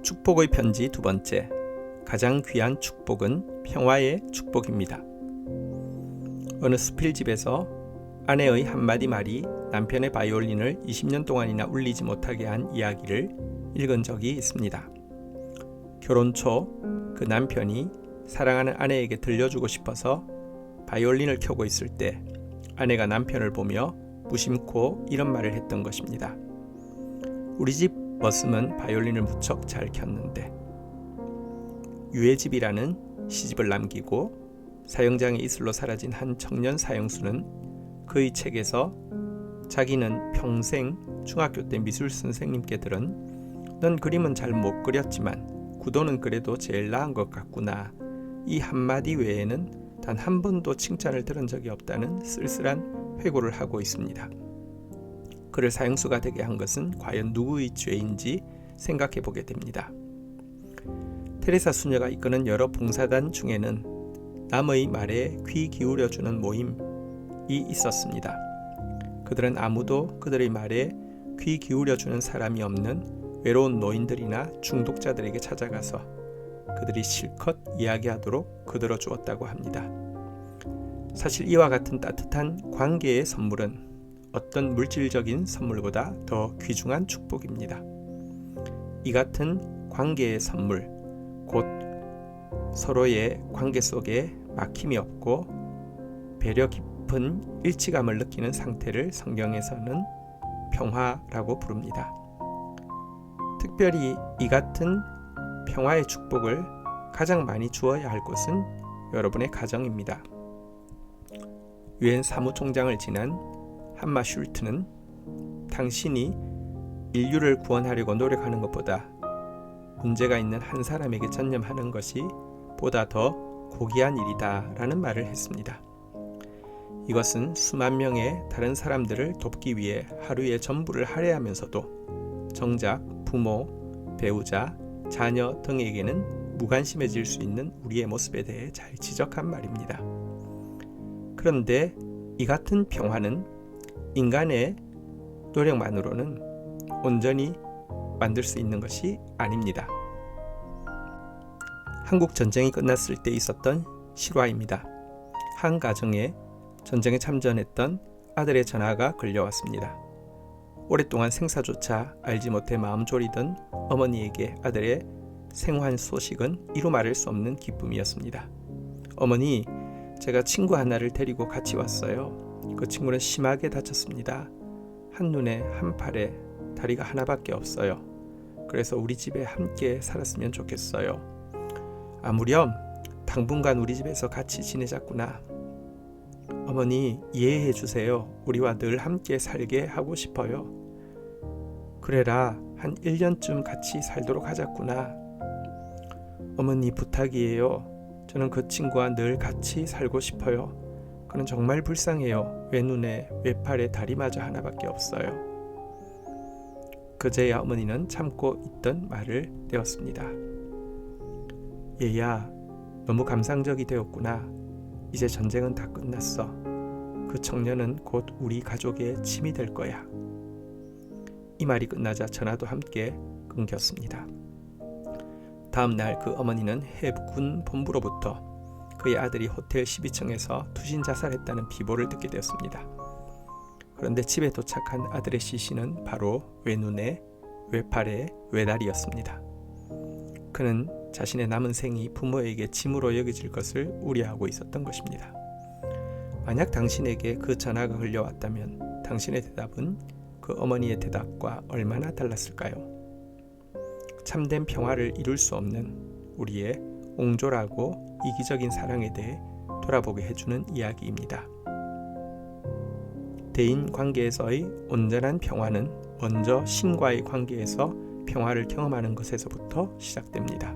축복의 편지 두 번째, 가장 귀한 축복은 평화의 축복입니다. 어느 수필집에서 아내의 한마디 말이 남편의 바이올린을 20년 동안이나 울리지 못하게 한 이야기를 읽은 적이 있습니다. 결혼 초 그 남편이 사랑하는 아내에게 들려주고 싶어서 바이올린을 켜고 있을 때 아내가 남편을 보며 무심코 이런 말을 했던 것입니다. 우리 집 머슴은 바이올린을 무척 잘 켰는데. 유해집이라는 시집을 남기고 사형장에 이슬로 사라진 한 청년 사형수는 그의 책에서 자기는 평생 중학교 때 미술 선생님께 들은 넌 그림은 잘 못 그렸지만 구도는 그래도 제일 나은 것 같구나, 이 한마디 외에는 단 한 번도 칭찬을 들은 적이 없다는 쓸쓸한 회고를 하고 있습니다. 그를 사형수가 되게 한 것은 과연 누구의 죄인지 생각해 보게 됩니다. 테레사 수녀가 이끄는 여러 봉사단 중에는 남의 말에 귀 기울여주는 모임이 있었습니다. 그들은 아무도 그들의 말에 귀 기울여주는 사람이 없는 외로운 노인들이나 중독자들에게 찾아가서 그들이 실컷 이야기하도록 거들어 주었다고 합니다. 사실 이와 같은 따뜻한 관계의 선물은 어떤 물질적인 선물보다 더 귀중한 축복입니다. 이 같은 관계의 선물, 곧 서로의 관계 속에 막힘이 없고 배려 깊은 일치감을 느끼는 상태를 성경에서는 평화라고 부릅니다. 특별히 이 같은 평화의 축복을 가장 많이 주어야 할 곳은 여러분의 가정입니다. 유엔 사무총장을 지낸 한마 슐트는 당신이 인류를 구원하려고 노력하는 것보다 문제가 있는 한 사람에게 전념하는 것이 보다 더 고귀한 일이다 라는 말을 했습니다. 이것은 수만 명의 다른 사람들을 돕기 위해 하루의 전부를 할애하면서도 정작 부모, 배우자, 자녀 등에게는 무관심해질 수 있는 우리의 모습에 대해 잘 지적한 말입니다. 그런데 이 같은 평화는 인간의 노력만으로는 온전히 만들 수 있는 것이 아닙니다. 한국 전쟁이 끝났을 때 있었던 실화입니다. 한 가정에 전쟁에 참전했던 아들의 전화가 걸려왔습니다. 오랫동안 생사조차 알지 못해 마음 졸이던 어머니에게 아들의 생還소식은 이루 말할 수 없는 기쁨이었습니다. 어머니, 제가 친구 하나를 데리고 같이 왔어요. 그 친구는 심하게 다쳤습니다. 한눈에 한 팔에 다리가 하나밖에 없어요. 그래서 우리 집에 함께 살았으면 좋겠어요. 아무렴 당분간 우리 집에서 같이 지내자꾸나. 어머니, 이해해 주세요. 우리와 늘 함께 살게 하고 싶어요. 그래라, 한 1년쯤 같이 살도록 하자꾸나. 어머니, 부탁이에요. 저는 그 친구와 늘 같이 살고 싶어요. 그는 정말 불쌍해요. 외눈에 외팔에 다리마저 하나밖에 없어요. 그제야 어머니는 참고 있던 말을 내었습니다. 얘야, 너무 감상적이 되었구나. 이제 전쟁은 다 끝났어. 그 청년은 곧 우리 가족의 짐이 될 거야. 이 말이 끝나자 전화도 함께 끊겼습니다. 다음 날 그 어머니는 해군 본부로부터 그의 아들이 호텔 12층에서 투신 자살했다는 비보를 듣게 되었습니다. 그런데 집에 도착한 아들의 시신은 바로 외눈에 외팔에 외다리였습니다. 그는 자신의 남은 생이 부모에게 짐으로 여겨질 것을 우려하고 있었던 것입니다. 만약 당신에게 그 전화가 걸려왔다면 당신의 대답은 그 어머니의 대답과 얼마나 달랐을까요? 참된 평화를 이룰 수 없는 우리의 옹졸하고 이기적인 사랑에 대해 돌아보게 해주는 이야기입니다. 대인 관계에서의 온전한 평화는 먼저 신과의 관계에서 평화를 경험하는 것에서부터 시작됩니다.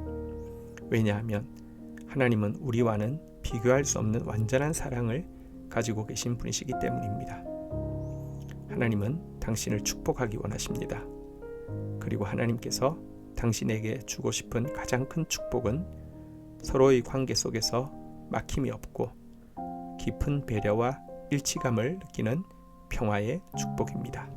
왜냐하면 하나님은 우리와는 비교할 수 없는 완전한 사랑을 가지고 계신 분이시기 때문입니다. 하나님은 당신을 축복하기 원하십니다. 그리고 하나님께서 당신에게 주고 싶은 가장 큰 축복은 서로의 관계 속에서 막힘이 없고 깊은 배려와 일치감을 느끼는 평화의 축복입니다.